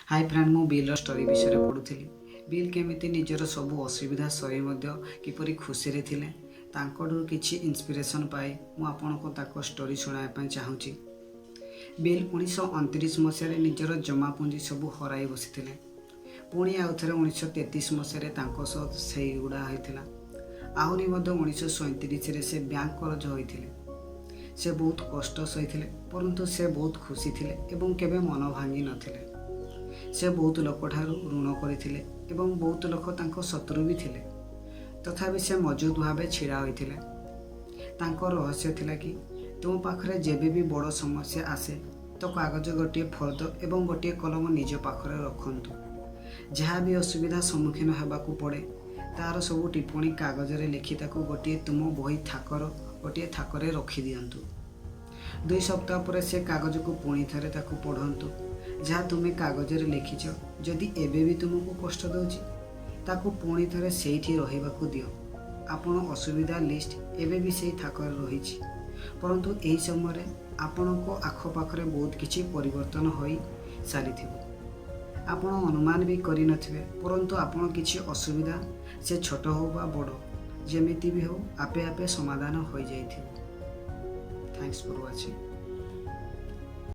Hi friend मु bill story विषय पढ़ुली। Bill केमिति निजर सबू असुविधा सही किपरि खुशी रे थिले तांकडू किछि इंस्पिरेशन पाई मु आपनको ताको स्टोरी सुनाय पय चाहूची। बिल 1929 मसीह निजर जमा पुंजी सबू हराई बसिथिले। पुणी आउ थरे 1933 मसीह तांको सह सेही गुडा होइथिला। आहुरी मध्य 1937 रे से बैंक कर्ज होइथिले। से बहुत कष्ट सहिथिले परंतु से बहुत खुशी थिले एवं केबे मन भांगी नथिले। से बहुत लोक ठारू ऋण करथिले एवं बहुत लोक तांको शत्रु भी थिले। तथापि से मजबूत भावे छिड़ा होइथिले। तांको रहस्य थिला कि तुम पाखरे जेबे भी बड़ समस्या आसे तो कागज गोटे फर्द एवं गोटे कलम निज पाखरे रखंतु। जहाँ भी असुविधा सम्मुखीन हेबाकू पड़े तार सबू टिप्पणी कागज रे लिखि ताकू गोटे तुम बही थाकर गोटे थाकरे रखि दियंतु। 2 सप्ताह पर से कागज को पुणी थरे ताकू पढ़ंतु। जहाँ तुम्हें कागज रे लिखिछ जदि एबे भी तुमको कष्ट दउची ताकू पुणी थरे सेठी रहिबाकू दियो। आपण असुविधा लिस्ट एबे भी सेही थाकर रहिछि परंतु एही समय आपनको आख पाखरे बहुत किछि परिवर्तन होई सारिथिबो। आपण अनुमान भी करि नथिबे परंतु आपण किछि असुविधा से छोट हो बा बड़ जेमिति भी हो आपे आपे समाधान होई जाइथिबो। Thanks for watching.